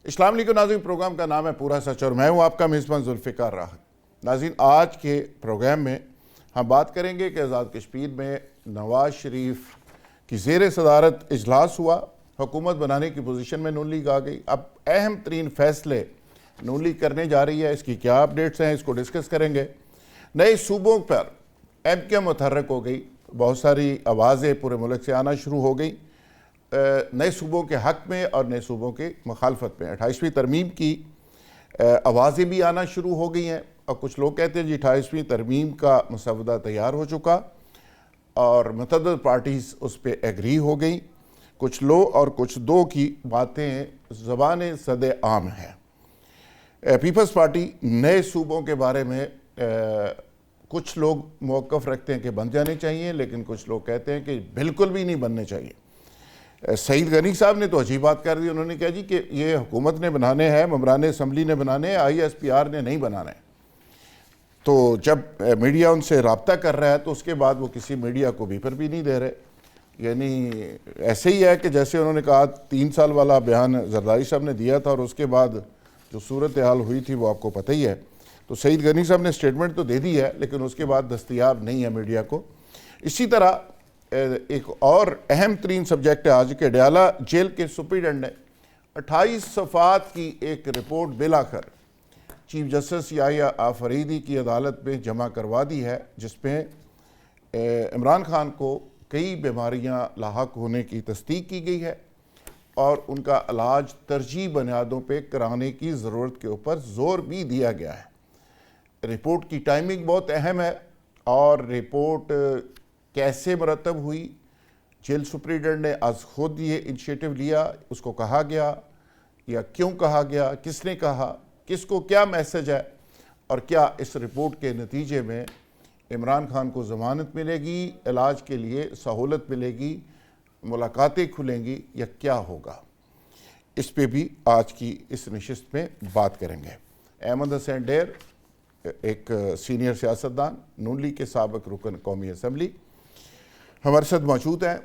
اسلام علیکم ناظرین، پروگرام کا نام ہے پورا سچ اور میں ہوں آپ کا میزبان ذوالفقار راحت۔ ناظرین، آج کے پروگرام میں ہم بات کریں گے کہ آزاد کشمیر میں نواز شریف کی زیر صدارت اجلاس ہوا، حکومت بنانے کی پوزیشن میں نون لیگ آ گئی۔ اب اہم ترین فیصلے نون لیگ کرنے جا رہی ہے، اس کی کیا اپڈیٹس ہیں، اس کو ڈسکس کریں گے۔ نئے صوبوں پر ایم کیو ایم متحرک ہو گئی، بہت ساری آوازیں پورے ملک سے آنا شروع ہو گئی نئے صوبوں کے حق میں اور نئے صوبوں کے مخالفت میں۔ 28ویں ترمیم کی آوازیں بھی آنا شروع ہو گئی ہیں، اور کچھ لوگ کہتے ہیں 28ویں ترمیم کا مسودہ تیار ہو چکا اور متعدد پارٹیز اس پہ ایگری ہو گئیں۔ کچھ لو اور کچھ دو کی باتیں زبان صد عام ہے۔ پیپلز پارٹی نئے صوبوں کے بارے میں کچھ لوگ موقف رکھتے ہیں کہ بن جانے چاہیے، لیکن کچھ لوگ کہتے ہیں کہ بالکل بھی نہیں بننے چاہیے۔ سعید غنی صاحب نے تو عجیب بات کر دی، انہوں نے کہا جی کہ یہ حکومت نے بنانے ہیں، ممبران اسمبلی نے بنانے ہیں، آئی ایس پی آر نے نہیں بنانے۔ تو جب میڈیا ان سے رابطہ کر رہا ہے تو اس کے بعد وہ کسی میڈیا کو بیپر بھی نہیں دے رہے۔ یعنی ایسے ہی ہے کہ جیسے انہوں نے کہا 3 سال والا بیان زرداری صاحب نے دیا تھا، اور اس کے بعد جو صورتحال ہوئی تھی وہ آپ کو پتہ ہی ہے۔ تو سعید غنی صاحب نے سٹیٹمنٹ تو دے دی ہے، لیکن اس کے بعد دستیاب نہیں ہے میڈیا کو۔ اسی طرح ایک اور اہم ترین سبجیکٹ ہے آج کے، ڈیالہ جیل کے سپرنٹینڈنٹ نے 28 صفحات کی ایک رپورٹ بالآخر چیف جسٹس یحییٰ آفریدی کی عدالت میں جمع کروا دی ہے، جس میں عمران خان کو کئی بیماریاں لاحق ہونے کی تصدیق کی گئی ہے اور ان کا علاج ترجیحی بنیادوں پہ کرانے کی ضرورت کے اوپر زور بھی دیا گیا ہے۔ رپورٹ کی ٹائمنگ بہت اہم ہے، اور رپورٹ کیسے مرتب ہوئی، جیل سپرنٹینڈنٹ نے از خود یہ انیشیٹو لیا، اس کو کہا گیا یا کیوں کہا گیا، کس نے کہا، کس کو کیا میسج ہے، اور کیا اس رپورٹ کے نتیجے میں عمران خان کو ضمانت ملے گی، علاج کے لیے سہولت ملے گی، ملاقاتیں کھلیں گی، یا کیا ہوگا؟ اس پہ بھی آج کی اس نشست میں بات کریں گے۔ احمد حسین ڈیر ایک سینئر سیاستدان، نون لیگ کے سابق رکن قومی اسمبلی، ہمارے ساتھ موجود ہیں۔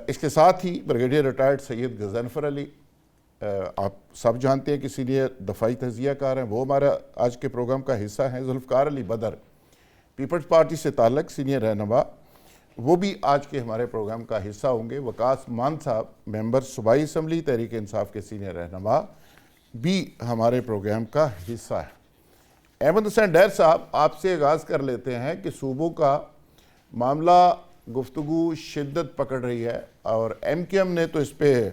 اس کے ساتھ ہی بریگیڈیئر ریٹائرڈ سید غضنفر علی، آپ سب جانتے ہیں کہ سینئر دفاعی تجزیہ کار ہیں، وہ ہمارا آج کے پروگرام کا حصہ ہیں۔ ذوالفقار علی بدر، پیپلز پارٹی سے تعلق سینئر رہنما، وہ بھی آج کے ہمارے پروگرام کا حصہ ہوں گے۔ وقاص مان صاحب، ممبر صوبائی اسمبلی تحریک انصاف کے سینئر رہنما، بھی ہمارے پروگرام کا حصہ ہے۔ احمد حسین ڈیر صاحب، آپ سے آغاز کر لیتے ہیں کہ صوبوں کا معاملہ گفتگو شدت پکڑ رہی ہے، اور ایم کیو ایم نے تو اس پہ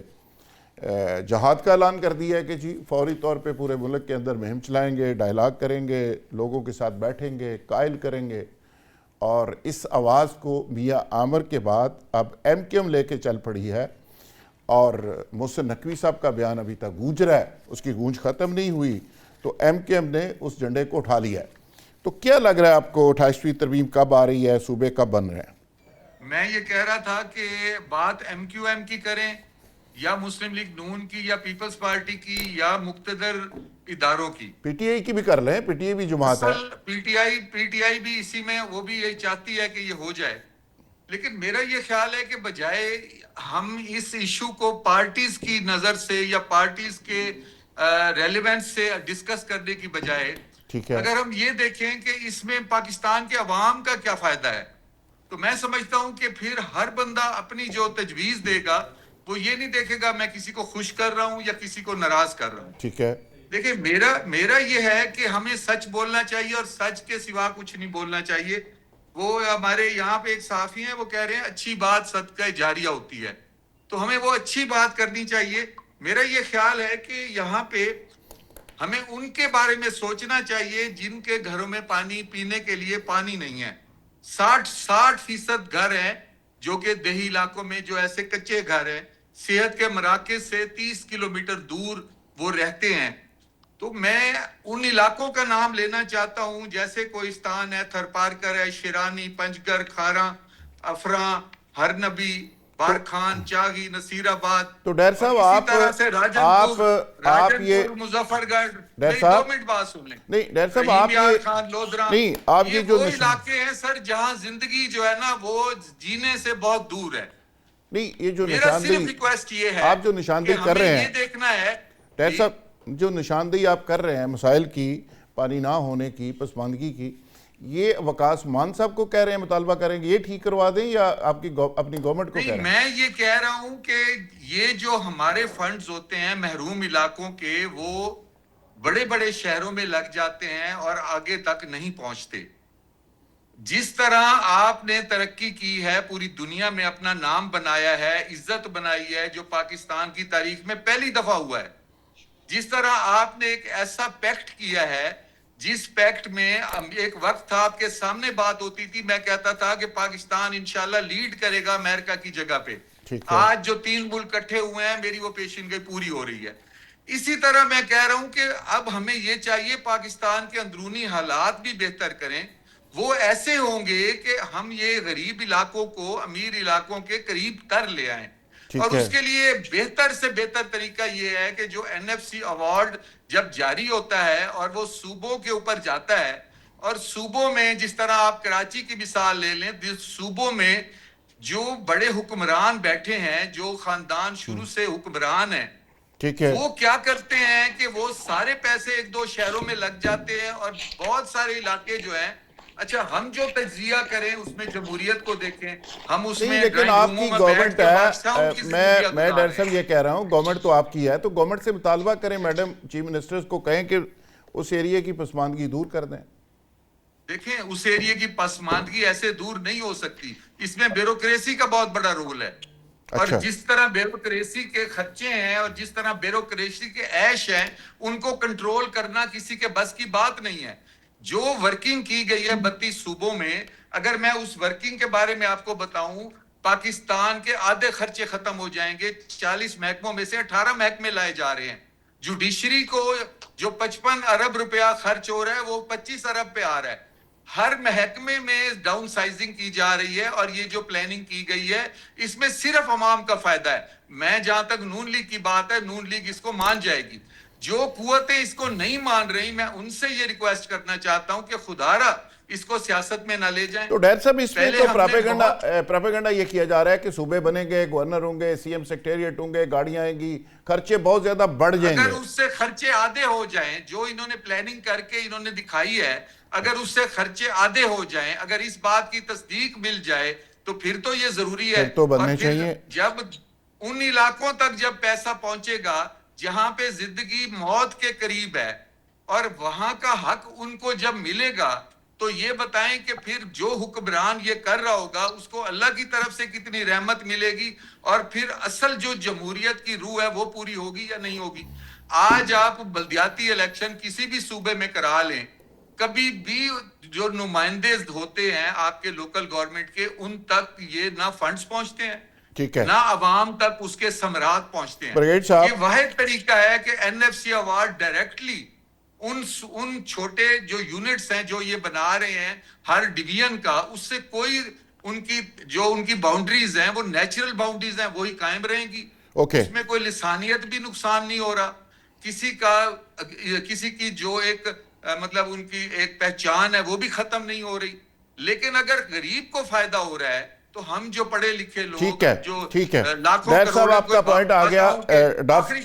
جہاد کا اعلان کر دیا ہے کہ جی فوری طور پہ پورے ملک کے اندر مہم چلائیں گے، ڈائیلاگ کریں گے، لوگوں کے ساتھ بیٹھیں گے، قائل کریں گے، اور اس آواز کو میاں عامر کے بعد اب ایم کیو ایم لے کے چل پڑی ہے، اور محسن نقوی صاحب کا بیان ابھی تک گونج رہا ہے، اس کی گونج ختم نہیں ہوئی، تو ایم کیو ایم نے اس جھنڈے کو اٹھا لیا ہے۔ تو کیا لگ رہا ہے آپ کو 28ویں ترمیم کب آ رہی ہے، صوبے کب بن رہے ہیں؟ میں یہ کہہ رہا تھا کہ بات ایم کیو ایم کی کریں یا مسلم لیگ نون کی یا پیپلز پارٹی کی یا مقتدر اداروں کی، پی ٹی آئی کی بھی کر لیں، پی ٹی آئی بھی جماعت ہے۔ پی ٹی آئی بھی اسی میں، وہ بھی یہی چاہتی ہے کہ یہ ہو جائے، لیکن میرا یہ خیال ہے کہ بجائے ہم اس ایشو کو پارٹیز کی نظر سے یا پارٹیز کے ریلیونس سے ڈسکس کرنے کی بجائے اگر ہم یہ دیکھیں کہ اس میں پاکستان کے عوام کا کیا فائدہ ہے، تو میں سمجھتا ہوں کہ پھر ہر بندہ اپنی جو تجویز دے گا وہ یہ نہیں دیکھے گا میں کسی کو خوش کر رہا ہوں یا کسی کو ناراض کر رہا ہوں۔ ٹھیک ہے، دیکھیں میرا یہ ہے کہ ہمیں سچ بولنا چاہیے اور سچ کے سوا کچھ نہیں بولنا چاہیے۔ وہ ہمارے یہاں پہ ایک صحافی ہیں، وہ کہہ رہے ہیں اچھی بات صدقہ جاریہ ہوتی ہے، تو ہمیں وہ اچھی بات کرنی چاہیے۔ میرا یہ خیال ہے کہ یہاں پہ ہمیں ان کے بارے میں سوچنا چاہیے جن کے گھروں میں پانی پینے کے لیے پانی نہیں ہے۔ 60% گھر ہیں جو کہ دیہی علاقوں میں جو ایسے کچے گھر ہیں، صحت کے مراکز سے 30 کلومیٹر دور وہ رہتے ہیں۔ تو میں ان علاقوں کا نام لینا چاہتا ہوں، جیسے کوہستان ہے، تھرپارکر ہے، شیرانی، پنجگر، کھاراں، افراں، ہرنبی، بارکھان، چاغی، نصیر آباد، تو ڈیر صاحب اسی طرح سے راجن پور، مظفر گڑھ، میری 2 منٹ بات سن لیں، نہیں ڈیر صاحب رحیم یار خان، لودھراں، نہیں، آپ یہ جو وہ علاقے ہیں سر جہاں زندگی جو ہے نا وہ جینے سے بہت دور ہے۔ نہیں، یہ جو میرا صرف ریکویسٹ یہ ہے آپ جو نشاندہی کر رہے ہیں، یہ دیکھنا ہے ڈائر صاحب جو نشاندہی آپ کر رہے ہیں مسائل کی، پانی نہ ہونے کی، پسماندگی کی، یہ وقاص مان صاحب کو کہہ رہے ہیں مطالبہ کریں گے یہ ٹھیک کروا دیں یا آپ کی اپنی گورنمنٹ کو کہہ رہے ہیں؟ میں یہ کہہ رہا ہوں کہ یہ جو ہمارے فنڈز ہوتے ہیں محروم علاقوں کے، وہ بڑے بڑے شہروں میں لگ جاتے ہیں اور آگے تک نہیں پہنچتے. جس طرح آپ نے ترقی کی ہے، پوری دنیا میں اپنا نام بنایا ہے، عزت بنائی ہے، جو پاکستان کی تاریخ میں پہلی دفعہ ہوا ہے. جس طرح آپ نے ایک ایسا پیکٹ کیا ہے جس پیکٹ میں ایک وقت تھا آپ کے سامنے بات ہوتی تھی، میں کہتا تھا کہ پاکستان انشاءاللہ لیڈ کرے گا امریکہ کی جگہ پہ. آج جو 3 ملک اکٹھے ہوئے ہیں، میری وہ پیشن گوئی پوری ہو رہی ہے. اسی طرح میں کہہ رہا ہوں کہ اب ہمیں یہ چاہیے پاکستان کے اندرونی حالات بھی بہتر کریں. وہ ایسے ہوں گے کہ ہم یہ غریب علاقوں کو امیر علاقوں کے قریب کر لے آئیں. اور اس کے لیے بہتر سے بہتر طریقہ یہ ہے کہ جو NFC ایوارڈ جب جاری ہوتا ہے اور وہ صوبوں کے اوپر جاتا ہے، اور صوبوں میں جس طرح آپ کراچی کی مثال لے لیں، صوبوں میں جو بڑے حکمران بیٹھے ہیں، جو خاندان شروع سے حکمران ہیں، وہ کیا کرتے ہیں کہ وہ سارے پیسے 1-2 شہروں میں لگ جاتے ہیں اور بہت سارے علاقے جو ہیں، اچھا ہم جو تجزیہ کریں اس میں جمہوریت کو دیکھیں، ہم اس میں لیکن آپ کی گورنمنٹ ہے، میں ڈائر صاحب یہ کہہ رہا ہوں گورنمنٹ تو آپ کی ہے، تو گورنمنٹ سے مطالبہ کریں، میڈم چیف منسٹرز کو کہیں کہ اس ایریے کی پسماندگی دور کر دیں. دیکھیں اس ایریے کی پسماندگی ایسے دور نہیں ہو سکتی، اس میں بیوروکریسی کا بہت بڑا رول ہے. اور جس طرح بیوروکریسی کے خرچے ہیں اور جس طرح بیوروکریسی کے عیش ہیں، ان کو کنٹرول کرنا کسی کے بس کی بات نہیں ہے. جو ورکنگ کی گئی ہے 32 صوبوں میں، اگر میں اس ورکنگ کے بارے میں آپ کو بتاؤں، پاکستان کے آدھے خرچے ختم ہو جائیں گے. 40 محکموں میں سے 18 محکمے لائے جا رہے ہیں. جوڈیشری کو جو 55 ارب روپیہ خرچ ہو رہا ہے وہ 25 ارب پہ آ رہا ہے. ہر محکمے میں ڈاؤن سائزنگ کی جا رہی ہے، اور یہ جو پلاننگ کی گئی ہے اس میں صرف عوام کا فائدہ ہے. میں جہاں تک نون لیگ کی بات ہے، نون لیگ اس کو مان جائے گی. جو قوتیں اس کو نہیں مان رہی، میں ان سے یہ ریکویسٹ کرنا چاہتا ہوں کہ خدارا اس کو سیاست میں نہ لے جائیں. تو ڈائر صاحب اس میں تو پراپیگنڈا یہ کیا جا رہا ہے کہ صوبے بنیں گے، گورنر ہوں گے، CM سیکریٹریٹ ہوں گے، گاڑیاں آئیں گی، خرچے بہت زیادہ بڑھ جائیں گے. اگر اس سے خرچے آدھے ہو جائیں، جو انہوں نے پلاننگ کر کے انہوں نے دکھائی ہے، اگر اس سے خرچے آدھے ہو جائیں، اگر اس بات کی تصدیق مل جائے تو پھر تو یہ ضروری ہے. پھر تو بننے چاہیے. جب ان علاقوں تک جب پیسہ پہنچے گا جہاں پہ زندگی موت کے قریب ہے، اور وہاں کا حق ان کو جب ملے گا، تو یہ بتائیں کہ پھر جو حکمران یہ کر رہا ہوگا اس کو اللہ کی طرف سے کتنی رحمت ملے گی، اور پھر اصل جو جمہوریت کی روح ہے وہ پوری ہوگی یا نہیں ہوگی. آج آپ بلدیاتی الیکشن کسی بھی صوبے میں کرا لیں، کبھی بھی جو نمائندے ہوتے ہیں آپ کے لوکل گورنمنٹ کے، ان تک یہ نہ فنڈز پہنچتے ہیں نہ عوام تک اس کے ثمرات پہنچتے ہیں. یہ واحد طریقہ ہے کہ NFC ایوارڈ ڈائریکٹلی ان چھوٹے جو یونٹس ہیں جو یہ بنا رہے ہیں ہر ڈویژن کا، اس سے کوئی ان کی باؤنڈریز ہیں وہ نیچرل باؤنڈریز ہیں وہی قائم رہیں گی. اس میں کوئی لسانیت بھی نقصان نہیں ہو رہا، کسی کی جو ایک مطلب ان کی ایک پہچان ہے وہ بھی ختم نہیں ہو رہی. لیکن اگر غریب کو فائدہ ہو رہا ہے تو ہم جو پڑھے لکھے لوگ جو لاکھوں کروڑوں آپ کا پوائنٹ آ گیا. آخری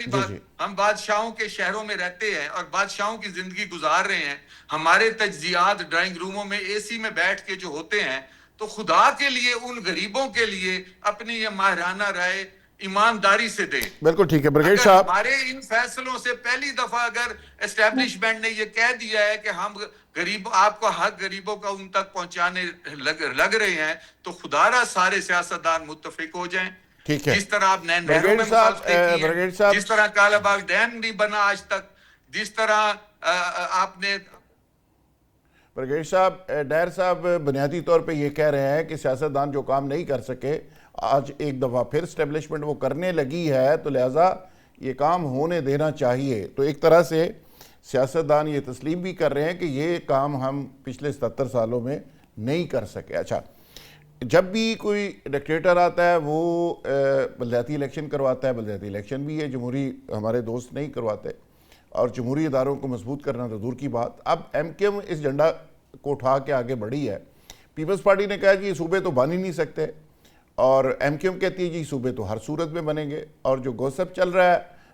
بات ہم بادشاہوں کے شہروں میں رہتے ہیں اور بادشاہوں کی زندگی گزار رہے ہیں. ہمارے تجزیات ڈرائنگ روموں میں AC میں بیٹھ کے جو ہوتے ہیں، تو خدا کے لیے ان غریبوں کے لیے اپنی یہ ماہرانہ رائے ایمانداری سے دیں. بالکل ٹھیک ہے برگیڈ صاحب. ہمارے ان فیصلوں سے پہلی دفعہ اگر اسٹیبلشمنٹ نے یہ کہہ دیا ہے کہ ہم آپ کو حق غریبوں کا ان تک پہنچانے لگ رہے ہیں، تو خدا را سارے سیاستدان متفق ہو جائیں. جس طرح آپ نہروں میں مخالفتیں کی ہیں، جس طرح کالا باغ ڈیم نہیں بنا آج تک، جس طرح آپ نے برگیڈ صاحب، ڈائر صاحب بنیادی طور پہ یہ کہہ رہے ہیں کہ سیاستدان جو کام نہیں کر سکے آج ایک دفعہ پھر اسٹیبلشمنٹ وہ کرنے لگی ہے، تو لہٰذا یہ کام ہونے دینا چاہیے. تو ایک طرح سے سیاستدان یہ تسلیم بھی کر رہے ہیں کہ یہ کام ہم پچھلے 77 سالوں میں نہیں کر سکے. اچھا، جب بھی کوئی ڈکٹیٹر آتا ہے وہ بلدیاتی الیکشن کرواتا ہے، بلدیاتی الیکشن بھی ہے جمہوری ہمارے دوست نہیں کرواتے، اور جمہوری اداروں کو مضبوط کرنا تو دور کی بات. اب MKM اس جھنڈا کو اٹھا کے آگے بڑھی ہے. پیپلز پارٹی نے کہا کہ یہ صوبے تو بن ہی نہیں سکتے، اور MKM کہتی ہے جی صوبے تو ہر صورت میں بنیں گے. اور جو گوسپ چل رہا ہے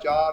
4,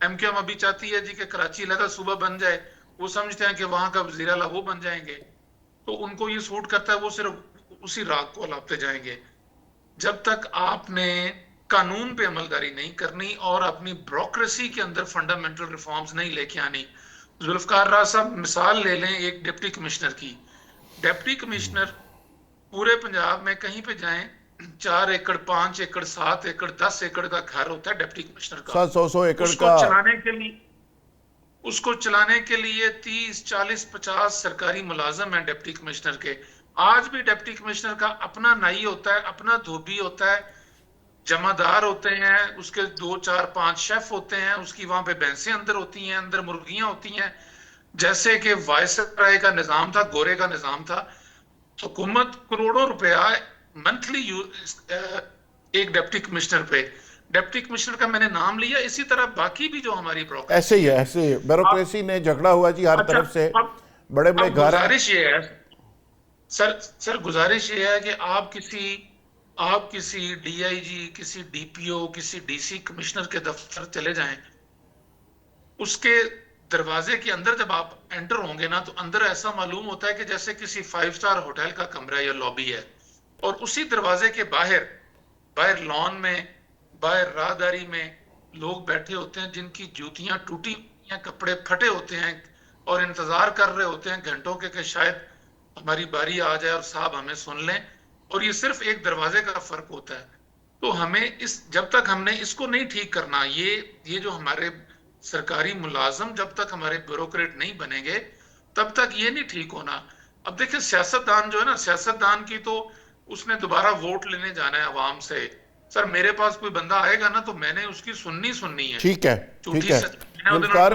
ایم کیو ایم ابھی چاہتی ہے جی کہ کراچی لگا صوبہ بن جائے, وہ سمجھتے ہیں کہ وہاں کا وزیر اعلیٰ وہ بن جائیں گے, تو ان کو یہ سوٹ کرتا ہے, وہ صرف اسی راگ کو الاپتے جائیں گے. جب تک آپ نے قانون پہ عملداری نہیں کرنی اور اپنی بیوروکریسی کے اندر فنڈامنٹل ریفارمز نہیں لے کے آنی. ذوالفقار راز صاحب مثال لے لیں ایک ڈپٹی کمشنر کی. ڈپٹی کمشنر پورے پنجاب میں کہیں پہ جائیں 4 ایکڑ 5 ایکڑ 7 ایکڑ 10 ایکڑ کا گھر ہوتا ہے ڈپٹی کمشنر کا. 700 ایکڑ اس کو کا چلانے کے لیے 30 40 50 سرکاری ملازم ہیں ڈپٹی کمشنر کے. آج بھی ڈپٹی کمشنر کا اپنا نائی ہوتا ہے, اپنا دھوبی ہوتا ہے, جمعدار ہوتے ہیں, اس کے 2 4 5 شیف ہوتے ہیں, اس کی وہاں پہ بھینسیں اندر ہوتی ہیں, اندر مرغیاں ہوتی ہیں. جیسے کہ وائس رائے کا نظام تھا, گورے کا نظام تھا. حکومت کروڑوں روپیہ منتھلی ایک ڈپٹی کمشنر پہ. ڈپٹی کمشنر کا میں نے نام لیا, اسی طرح باقی بھی جو ہماری ایسے ہی ہے, ایسے ہی بیوروکریسی نے جھگڑا ہوا جی ہر طرف سے, بڑے بڑے گھر. گزارش یہ ہے سر, گزارش یہ ہے کہ آپ کسی ڈی آئی جی, کسی ڈی پی او, کسی ڈی سی کمشنر کے دفتر چلے جائیں, اس کے دروازے کے اندر جب آپ انٹر ہوں گے نا, تو اندر ایسا معلوم ہوتا ہے کہ جیسے کسی 5 اسٹار ہوٹل کا کمرہ یا لابی ہے, اور اسی دروازے کے باہر لان میں, باہر راہداری میں لوگ بیٹھے ہوتے ہیں جن کی جوتیاں ٹوٹی ہوئی ہیں, کپڑے پھٹے ہوتے ہیں, اور انتظار کر رہے ہوتے ہیں گھنٹوں کے کہ شاید ہماری باری آ جائے اور صاحب ہمیں سن لیں. اور یہ صرف ایک دروازے کا فرق ہوتا ہے. تو ہمیں جب تک ہم نے اس کو نہیں ٹھیک کرنا, یہ جو ہمارے سرکاری ملازم جب تک ہمارے بیوروکریٹ نہیں بنیں گے تب تک یہ نہیں ٹھیک ہونا. اب دیکھیں سیاستدان جو ہے نا, سیاستدان کی تو اس نے دوبارہ ووٹ لینے جانا ہے عوام سے. سر میرے پاس کوئی بندہ آئے گا نا تو میں نے اس کی سننی ہے. ٹھیک ہے, ٹھیک ہے. ذوالفقار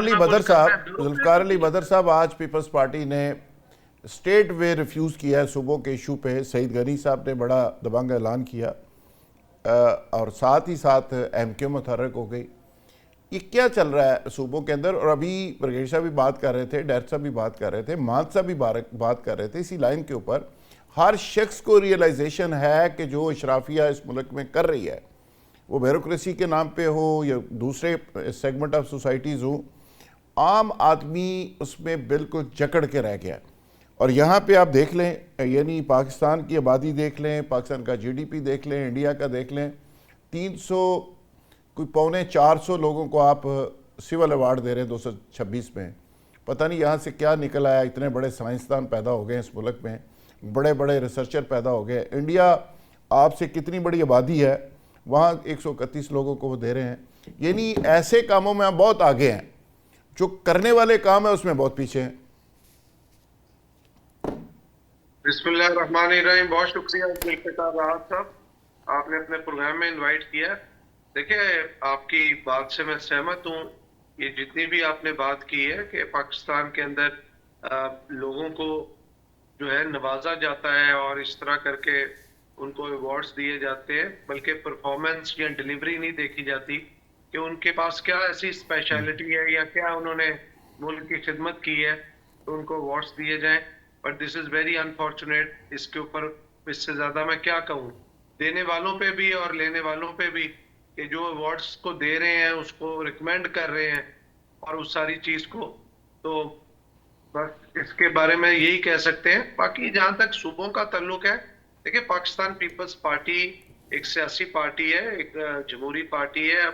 علی بدر صاحب, آج پیپلز پارٹی نے اسٹیٹ وے ریفیوز کیا ہے صوبوں کے ایشو پہ. سعید غنی صاحب نے بڑا دبنگ اعلان کیا, اور ساتھ ہی ساتھ ایم کیو متحرک ہو گئی. یہ کیا چل رہا ہے صوبوں کے اندر؟ اور ابھی برگیڈ صاحب بھی بات کر رہے تھے, ڈائریکٹر صاحب بھی بات کر رہے تھے, مان صاحب بھی بات کر رہے تھے اسی لائن کے اوپر. ہر شخص کو ریئلائزیشن ہے کہ جو اشرافیہ اس ملک میں کر رہی ہے, وہ بیوروکریسی کے نام پہ ہو یا دوسرے سیگمنٹ آف سوسائٹیز ہوں, عام آدمی اس میں بالکل جکڑ کے رہ گیا. اور یہاں پہ آپ دیکھ لیں, یعنی پاکستان کی آبادی دیکھ لیں, پاکستان کا جی ڈی پی دیکھ لیں, انڈیا کا دیکھ لیں, 300 کوئی 350 لوگوں کو آپ سول ایوارڈ دے رہے ہیں 226 میں. پتہ نہیں یہاں سے کیا نکل آیا, اتنے بڑے سائنسدان پیدا ہو گئے اس ملک میں, بڑے بڑے ریسرچر پیدا ہو گئے. انڈیا آپ سے کتنی بڑی آبادی ہے, وہاں 131 لوگوں کو وہ دے رہے ہیں. یعنی ایسے کاموں میں ہم بہت آگے ہیں, جو کرنے والے کام ہیں اس میں بہت پیچھے ہیں. بسم اللہ الرحمن الرحیم. بہت شکریہ ذوالفقار راحت صاحب, آپ نے اپنے پروگرام میں انوائٹ کیا. دیکھیں آپ کی بات سے میں سہمت ہوں. یہ جتنی بھی آپ نے بات کی ہے کہ پاکستان کے اندر لوگوں کو جو ہے نوازا جاتا ہے اور اس طرح کر کے ان کو ایوارڈز دیے جاتے ہیں, بلکہ پرفارمنس یا ڈیلیوری نہیں دیکھی جاتی کہ ان کے پاس کیا ایسی اسپیشلٹی ہے یا کیا انہوں نے ملک کی خدمت کی ہے تو ان کو ایوارڈز دیے جائیں. But this is very unfortunate. اس کے اوپر اس سے زیادہ میں کیا کہوں, دینے والوں پہ بھی اور لینے والوں پہ بھی, کہ جو ایوارڈز کو دے رہے ہیں اس کو ریکمینڈ کر رہے ہیں اور اس ساری چیز کو. تو بس اس کے بارے میں یہی کہہ سکتے ہیں. باقی جہاں تک صوبوں کا تعلق ہے, دیکھیں پاکستان پیپلز پارٹی ایک سیاسی پارٹی ہے, ایک جمہوری پارٹی ہے,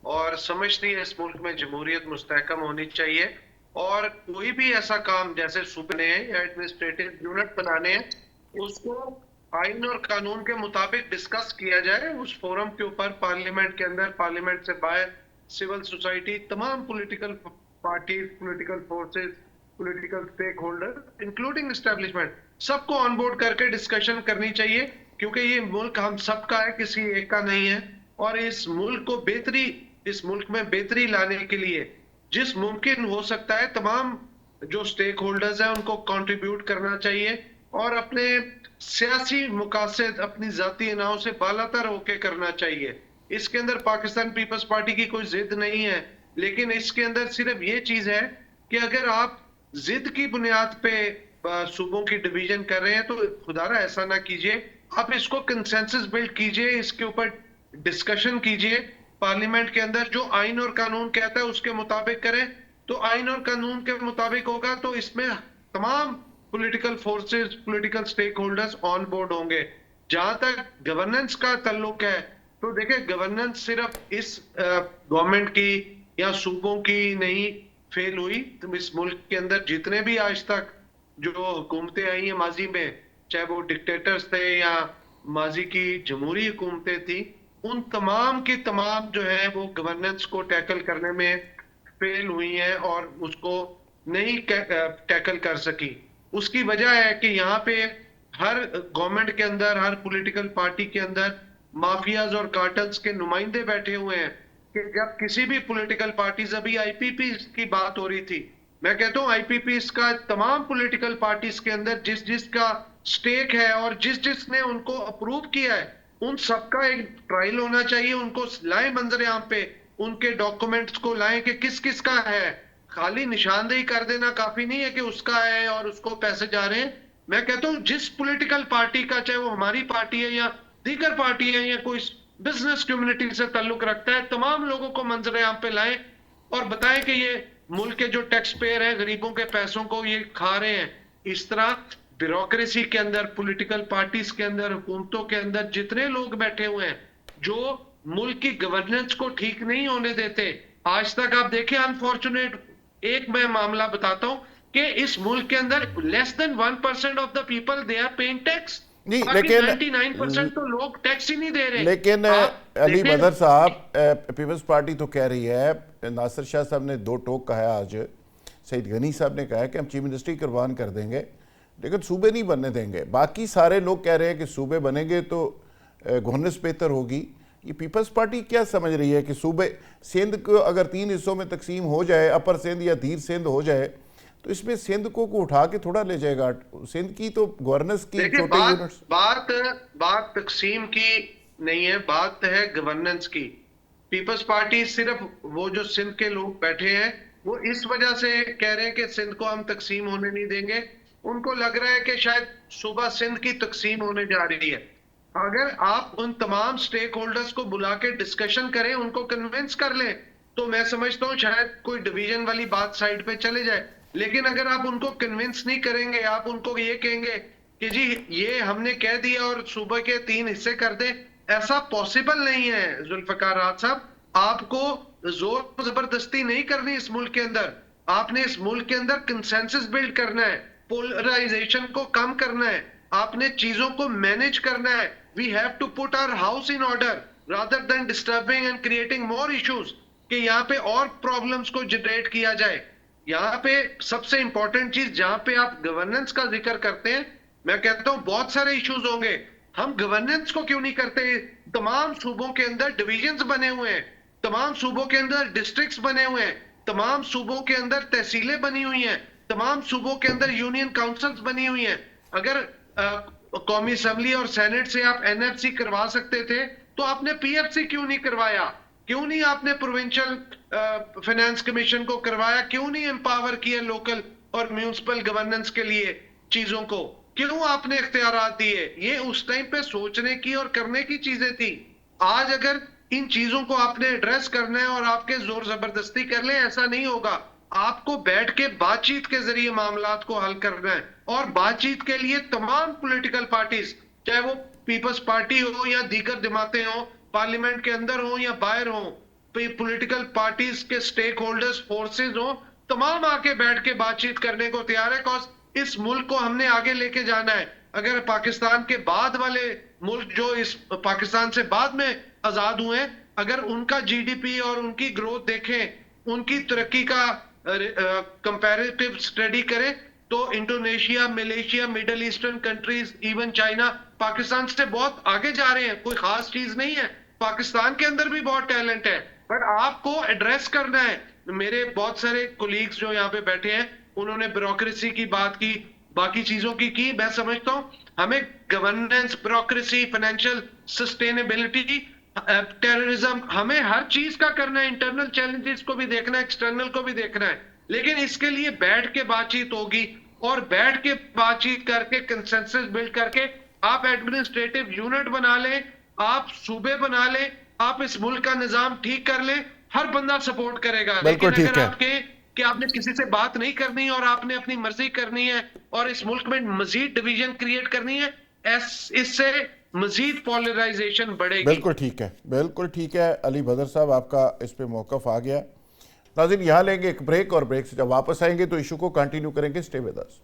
اور سمجھتی ہے اس ملک میں جمہوریت مستحکم ہونی چاہیے. اور کوئی بھی ایسا کام جیسے صوبے یا ایڈمنسٹریٹو یونٹ بنانے ہیں, اس کو آئین اور قانون کے مطابق ڈسکس کیا جائے اس فورم کے اوپر, پارلیمنٹ کے اندر, پارلیمنٹ سے باہر, سول سوسائٹی, تمام political parties, political forces, political stakeholder including establishment, سب کو آن بورڈ کر کے ڈسکشن کرنی چاہیے. کیونکہ یہ ملک ہم سب کا ہے, کسی ایک کا نہیں ہے. اور اس ملک کو اس ملک میں بہتری لانے کے لیے جس ممکن ہو سکتا ہے تمام جو سٹیک ہولڈرز ہیں ان کو کنٹریبیوٹ کرنا چاہیے, اور اپنے سیاسی مقاصد اپنی ذاتی اناؤں سے بالاتر ہو کے کرنا چاہیے. اس کے اندر پاکستان پیپلز پارٹی کی کوئی ضد نہیں ہے, لیکن اس کے اندر صرف یہ چیز ہے کہ اگر آپ ضد کی بنیاد پہ صوبوں کی ڈویژن کر رہے ہیں تو خدا را ایسا نہ کیجئے. آپ اس کو کنسنسس بلڈ کیجئے, اس کے اوپر ڈسکشن کیجئے, پارلیمنٹ کے اندر جو آئین اور قانون کہتا ہے اس کے مطابق کریں, تو آئین اور قانون کے مطابق ہوگا تو اس میں تمام political forces, political stakeholders on board ہوں گے. جہاں تک گورننس کا تعلق ہے تو دیکھیں گورننس صرف اس گورنمنٹ کی یا صوبوں کی نہیں فیل ہوئی. اس ملک کے اندر جتنے بھی آج تک جو حکومتیں آئی ہیں ماضی میں, چاہے وہ ڈکٹیٹرز تھے یا ماضی کی جمہوری حکومتیں تھیں, ان تمام کی تمام جو ہے وہ گورننس کو ٹیکل کرنے میں فیل ہوئی ہیں اور اس کو نہیں ٹیکل کر سکی. اس کی وجہ ہے کہ یہاں پہ ہر گورنمنٹ کے اندر, ہر پولیٹیکل پارٹی کے اندر مافیاز اور کارٹلز کے نمائندے بیٹھے ہوئے ہیں. کہ جب کسی بھی پولیٹیکل پارٹیز, ابھی آئی پی پی کی بات ہو رہی تھی, میں کہتا ہوں آئی پی پی اس کا تمام پولیٹیکل پارٹیز کے اندر جس کا سٹیک ہے اور جس نے ان کو اپروو کیا ہے, ان سب کا ایک ٹرائل ہونا چاہیے. ان کو لائیں منظر عام پہ, ان کے ڈاکومنٹس کو لائیں کہ کس کس کا ہے. خالی نشاندہی کر دینا کافی نہیں ہے کہ اس کا ہے اور اس کو پیسے جا رہے ہیں. میں کہتا ہوں جس پولیٹیکل پارٹی کا, چاہے وہ ہماری پارٹی ہے یا دیگر پارٹی ہے یا کوئی بزنس کمیونٹی سے تعلق رکھتا ہے, تمام لوگوں کو منظر عام پہ لائیں اور بتائیں کہ یہ ملک کے جو ٹیکس پیئر ہیں, غریبوں کے پیسوں کو یہ کھا رہے ہیں. اس طرح بیوروکریسی کے اندر, پولیٹیکل پارٹیز کے اندر, حکومتوں کے اندر جتنے لوگ بیٹھے ہوئے ہیں جو ملک کی گورننس کو ٹھیک نہیں ہونے دیتے, آج تک آپ دیکھیں انفارچونیٹ, ایک میں معاملہ بتاتا ہوں کہ اس ملک کے اندر less than 1% of the people they are paying tax. نہیں لیکن 99% تو لوگ ٹیکس ہی نہیں دے رہے. لیکن علی بدر صاحب, پیپلز پارٹی تو کہہ رہی ہے, ناصر شاہ صاحب نے دو ٹوک کہا ہے, آج سعید غنی صاحب نے کہا ہے کہ ہم چیف منسٹری قربان کر دیں گے لیکن صوبے نہیں بننے دیں گے. باقی سارے لوگ کہہ رہے ہیں کہ صوبے بنیں گے تو گورننس بہتر ہوگی. یہ پیپلز پارٹی کیا سمجھ رہی ہے کہ صوبے, سندھ کو اگر 3 حصوں میں تقسیم ہو جائے, اپر سندھ یا دھیر سندھ ہو جائے, تو اس میں سندھ کو اٹھا کے تھوڑا لے جائے گا. سندھ کی تو گورننس کی چھوٹے یونٹس. بات تقسیم کی نہیں ہے, بات ہے گورننس کی. پیپلز پارٹی صرف وہ جو سندھ کے لوگ بیٹھے ہیں وہ اس وجہ سے کہہ رہے ہیں کہ سندھ کو ہم تقسیم ہونے نہیں دیں گے. ان کو لگ رہا ہے کہ شاید صوبہ سندھ کی تقسیم ہونے جا رہی ہے. اگر آپ ان تمام سٹیک ہولڈرز کو بلا کے ڈسکشن کریں, ان کو کنونس کر لیں, تو میں سمجھتا ہوں شاید کوئی ڈویژن والی بات سائڈ پہ چلے جائے. لیکن اگر آپ ان کو کنونس نہیں کریں گے, آپ ان کو یہ کہیں گے کہ جی یہ ہم نے کہہ دیا اور صوبہ کے 3 حصے کر دیں, ایسا پاسبل نہیں ہے. ذوالفقار راحت صاحب, آپ کو زور زبردستی نہیں کرنی اس ملک کے اندر. آپ نے اس ملک کے اندر کنسنسس بلڈ کرنا ہے, پولرائزیشن کو کم کرنا ہے, آپ نے چیزوں کو مینج کرنا ہے. We have to put our house in order rather than disturbing and creating more issues, کہ یہاں پہ اور پرابلمز کو جنریٹ کیا جائے. یہاں پہ سب سے امپورٹنٹ چیز جہاں پہ آپ گورننس کا ذکر کرتے ہیں, میں کہتا ہوں بہت سارے ایشوز ہوں گے, ہم گورننس کو کیوں نہیں کرتے؟ تمام صوبوں کے اندر ڈویژنز بنے ہوئے ہیں, تمام صوبوں کے اندر ڈسٹرکٹس بنے ہوئے ہیں, تمام صوبوں کے اندر تحصیلیں بنی ہوئی ہیں, تمام صوبوں کے اندر یونین کاؤنسلز بنی ہوئی ہیں. اگر قومی اسمبلی اور سینٹ سے آپ این ایف سی کروا سکتے تھے تو آپ نے پی ایف سی کیوں نہیں کروایا؟ کیوں نہیں آپ نے پروونشل فائنانس کمیشن کو کروایا؟ کیوں نہیں امپاور کیا لوکل اور میونسپل گورننس کے لیے چیزوں کو؟ کیوں آپ نے اختیارات دیے؟ یہ اس ٹائم پہ سوچنے کی اور کرنے کی چیزیں تھی. آج اگر ان چیزوں کو آپ نے ایڈریس کرنا ہے اور آپ کے زور زبردستی کر لیں, ایسا نہیں ہوگا. آپ کو بیٹھ کے بات چیت کے ذریعے معاملات کو حل کرنا ہے, اور بات چیت کے لیے تمام پولیٹیکل پارٹیز, چاہے وہ پیپلز پارٹی ہو یا دیگر جماعتیں ہوں, پارلیمنٹ کے اندر ہوں یا باہر ہوں, پولیٹیکل پارٹیز کے سٹیک ہولڈرز, فورسز ہوں, تمام آ کے بیٹھ کے بات چیت کرنے کو تیار ہے. کاز اس ملک کو ہم نے آگے لے کے جانا ہے. اگر پاکستان کے بعد والے ملک جو اس پاکستان سے بعد میں آزاد ہوئے ہیں, اگر ان کا جی ڈی پی اور ان کی گروتھ دیکھیں, ان کی ترقی کا کمپیریٹیو اسٹڈی کریں, تو Indonesia, Malaysia, middle eastern countries, even China Pakistan سے بہت آگے جا رہے ہیں. کوئی خاص چیز نہیں ہے, پاکستان کے اندر بھی بہت ٹیلنٹ ہے, بٹ آپ کو ایڈریس کرنا ہے. میرے بہت سارے کولیگز جو یہاں پہ بیٹھے ہیں, انہوں نے بیوروکریسی کی بات کی, باقی چیزوں کی. میں سمجھتا ہوں ہمیں governance, bureaucracy, financial sustainability, terrorism, ہمیں ہر چیز کا کرنا ہے. انٹرنل چیلنجز کو بھی دیکھنا ہے, ایکسٹرنل کو بھی دیکھنا ہے. لیکن اس کے لیے بیٹھ کے بات چیت ہوگی, اور بیٹھ کے بات چیت کر کے کنسنسس بلڈ کر کے آپ ایڈمنسٹریٹو یونٹ بنا لیں, آپ صوبے بنا لیں, آپ اس ملک کا نظام ٹھیک کر لیں, ہر بندہ سپورٹ کرے گا. بالکل لیکن ٹھیک اگر ہے. آپ کہیں کہ آپ نے کسی سے بات نہیں کرنی اور آپ نے اپنی مرضی کرنی ہے اور اس ملک میں مزید ڈویژن کریٹ کرنی ہے, اس سے مزید پولرائزیشن بڑھے گی. بالکل ٹھیک ہے, بالکل ٹھیک ہے. علی بدر صاحب آپ کا اس پہ موقف آ گیا. ناظرین یہاں لیں گے ایک بریک, اور بریک سے جب واپس آئیں گے تو ایشو کو کنٹینیو کریں گے. Stay with us.